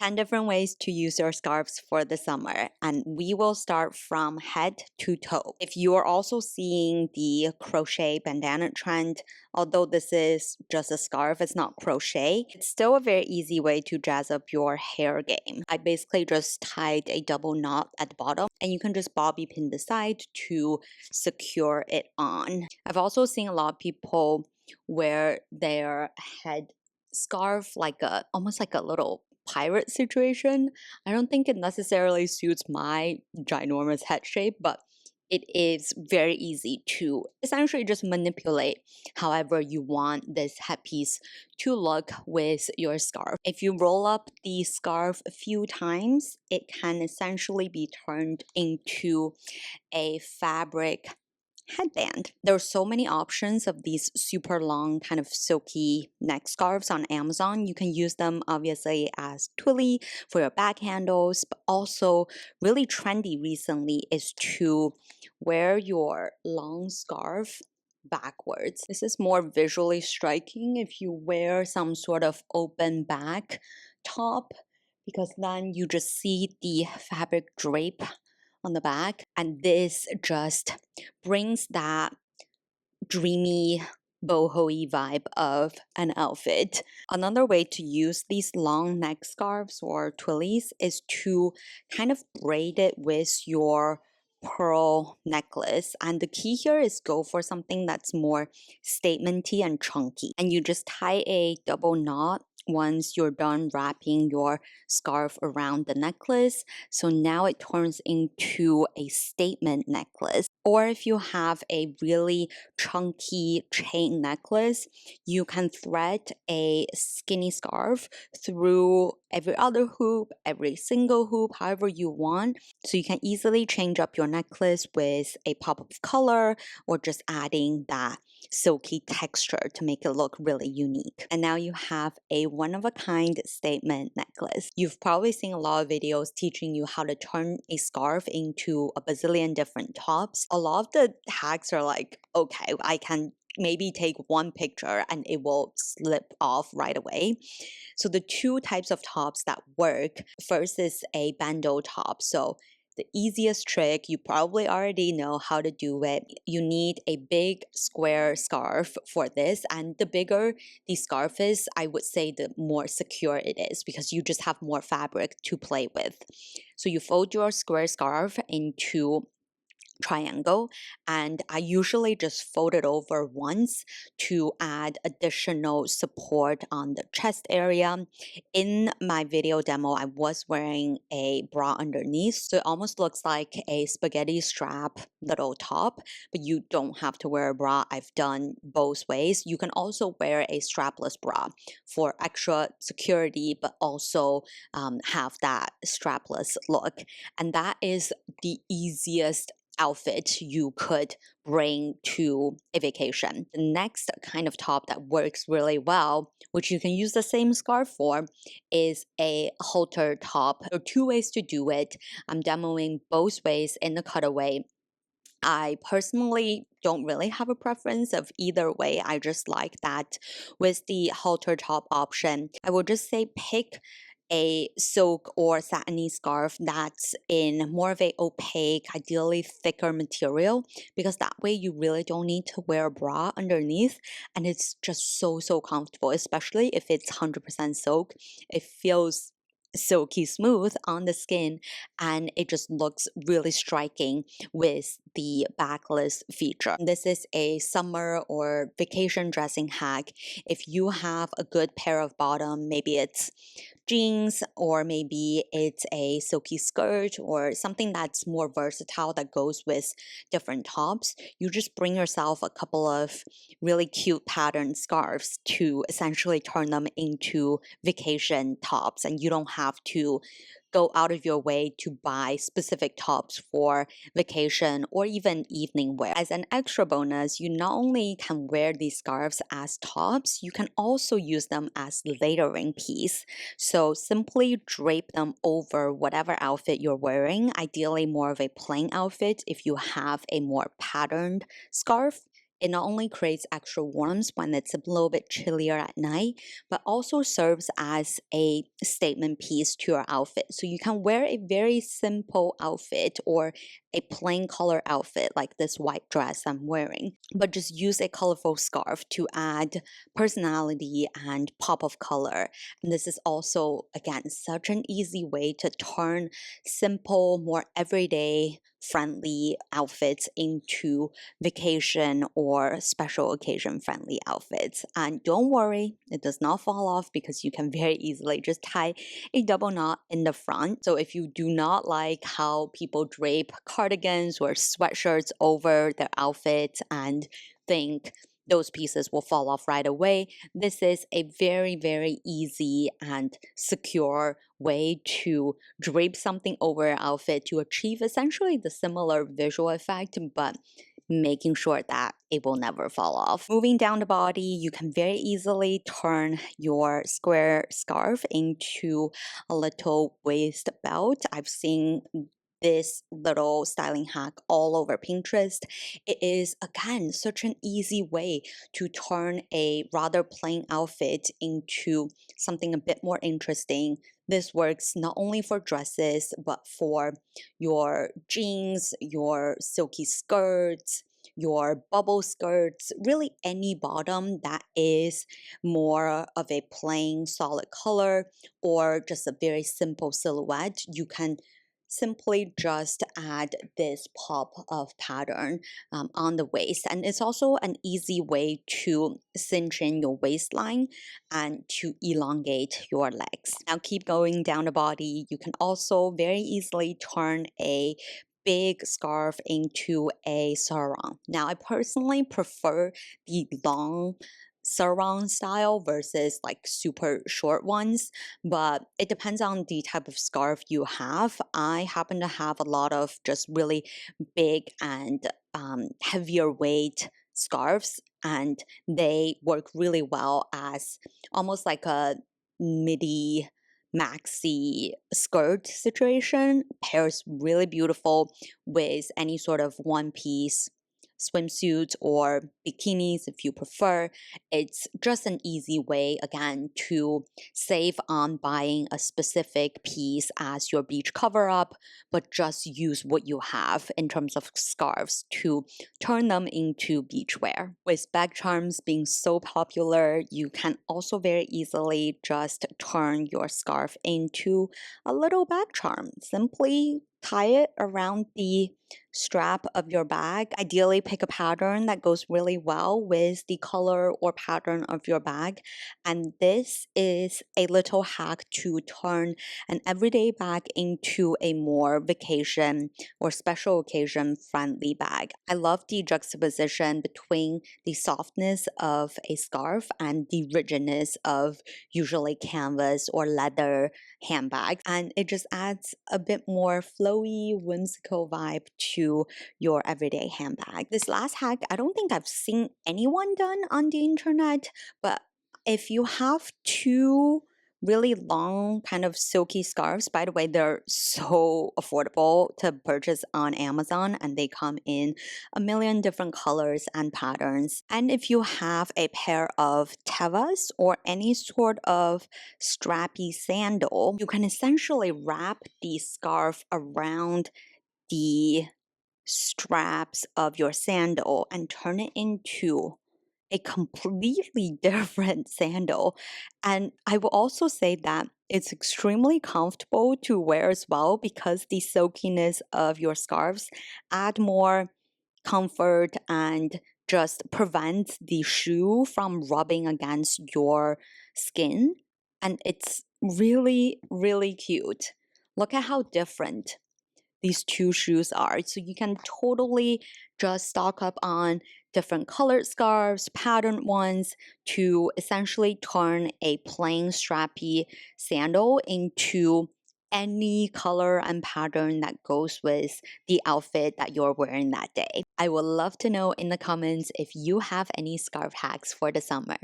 10 different ways to use your scarves for the summer, and we will start from head to toe. If you are also seeing the crochet bandana trend, although this is just a scarf, it's not crochet, it's still a very easy way to jazz up your hair game. I basically just tied a double knot at the bottom, and you can just bobby pin the side to secure it on. I've also seen a lot of people wear their head scarf like almost like a little pirate situation. I don't think it necessarily suits my ginormous head shape, but it is very easy to essentially just manipulate however you want this headpiece to look with your scarf. If you roll up the scarf a few times, it can essentially be turned into a fabric headband. There are so many options of these super long kind of silky neck scarves on Amazon. You can use them obviously as twilly for your back handles, but also really trendy recently is to wear your long scarf backwards. This is more visually striking if you wear some sort of open back top, because then you just see the fabric drape on the back, and this just brings that dreamy boho-y vibe of an outfit. Another way to use these long neck scarves or twillies is to kind of braid it with your pearl necklace, and the key here is go for something that's more statementy and chunky, and you just tie a double knot once you're done wrapping your scarf around the necklace. So now it turns into a statement necklace. Or if you have a really chunky chain necklace, you can thread a skinny scarf through every other hoop, every single hoop, however you want. So you can easily change up your necklace with a pop of color or just adding that silky texture to make it look really unique. And now you have a one-of-a-kind statement necklace. You've probably seen a lot of videos teaching you how to turn a scarf into a bazillion different tops. A lot of the hacks are like, okay, I can maybe take one picture and it will slip off right away. So the two types of tops that work, first is a bandeau top. So the easiest trick, you probably already know how to do it. You need a big square scarf for this, and the bigger the scarf is, I would say the more secure it is because you just have more fabric to play with. So you fold your square scarf into triangle, and I usually just fold it over once to add additional support on the chest area. In my video demo, I was wearing a bra underneath, so it almost looks like a spaghetti strap little top, but you don't have to wear a bra. I've done both ways. You can also wear a strapless bra for extra security, but also have that strapless look, and that is the easiest outfit you could bring to a vacation. The next kind of top that works really well, which you can use the same scarf for, is a halter top. There are two ways to do it. I'm demoing both ways in the cutaway. I personally don't really have a preference of either way. I just like that with the halter top option. I would just say pick a silk or satiny scarf that's in more of a opaque, ideally thicker material, because that way you really don't need to wear a bra underneath, and it's just so comfortable, especially if it's 100% silk. It feels silky smooth on the skin, and it just looks really striking with the backless feature. This is a summer or vacation dressing hack. If you have a good pair of bottom, maybe it's jeans or maybe it's a silky skirt or something that's more versatile that goes with different tops, you just bring yourself a couple of really cute patterned scarves to essentially turn them into vacation tops, and you don't have to go out of your way to buy specific tops for vacation or even evening wear. As an extra bonus, you not only can wear these scarves as tops, you can also use them as layering piece. So simply drape them over whatever outfit you're wearing, ideally more of a plain outfit. If you have a more patterned scarf, It not only creates extra warmth when it's a little bit chillier at night, but also serves as a statement piece to your outfit. So you can wear a very simple outfit or a plain color outfit like this white dress I'm wearing, but just use a colorful scarf to add personality and pop of color. And this is also, again, such an easy way to turn simple, more everyday friendly outfits into vacation or special occasion friendly outfits. And don't worry, it does not fall off because you can very easily just tie a double knot in the front. So if you do not like how people drape cardigans or sweatshirts over their outfits and think those pieces will fall off right away, this is a very, very easy and secure way to drape something over your outfit to achieve essentially the similar visual effect, but making sure that it will never fall off. Moving down the body, you can very easily turn your square scarf into a little waist belt. I've seen this little styling hack all over Pinterest. It is, again, such an easy way to turn a rather plain outfit into something a bit more interesting. This works not only for dresses, but for your jeans, your silky skirts, your bubble skirts, really any bottom that is more of a plain solid color or just a very simple silhouette. You can simply just add this pop of pattern on the waist, and it's also an easy way to cinch in your waistline and to elongate your legs. Now keep going down the body. You can also very easily turn a big scarf into a sarong. Now I personally prefer the long sarong style versus like super short ones, but it depends on the type of scarf you have. I happen to have a lot of just really big and heavier weight scarves, and they work really well as almost like a midi maxi skirt situation. Pairs really beautiful with any sort of one piece swimsuits or bikinis if you prefer. It's just an easy way, again, to save on buying a specific piece as your beach cover up, but just use what you have in terms of scarves to turn them into beachwear. With bag charms being so popular, you can also very easily just turn your scarf into a little bag charm. Simply tie it around the strap of your bag. Ideally, pick a pattern that goes really well with the color or pattern of your bag. And this is a little hack to turn an everyday bag into a more vacation or special occasion friendly bag. I love the juxtaposition between the softness of a scarf and the rigidness of usually canvas or leather handbag, and it just adds a bit more flowy, whimsical vibe to your everyday handbag. This last hack, I don't think I've seen anyone done on the internet, but if you have two really long kind of silky scarves, by the way, they're so affordable to purchase on Amazon, and they come in a million different colors and patterns. And if you have a pair of tevas or any sort of strappy sandal, you can essentially wrap the scarf around the straps of your sandal and turn it into a completely different sandal. And I will also say that it's extremely comfortable to wear as well because the silkiness of your scarves add more comfort and just prevents the shoe from rubbing against your skin. And it's really, really cute. Look at how different these two shoes are. So you can totally just stock up on different colored scarves, patterned ones, to essentially turn a plain strappy sandal into any color and pattern that goes with the outfit that you're wearing that day. I would love to know in the comments if you have any scarf hacks for the summer.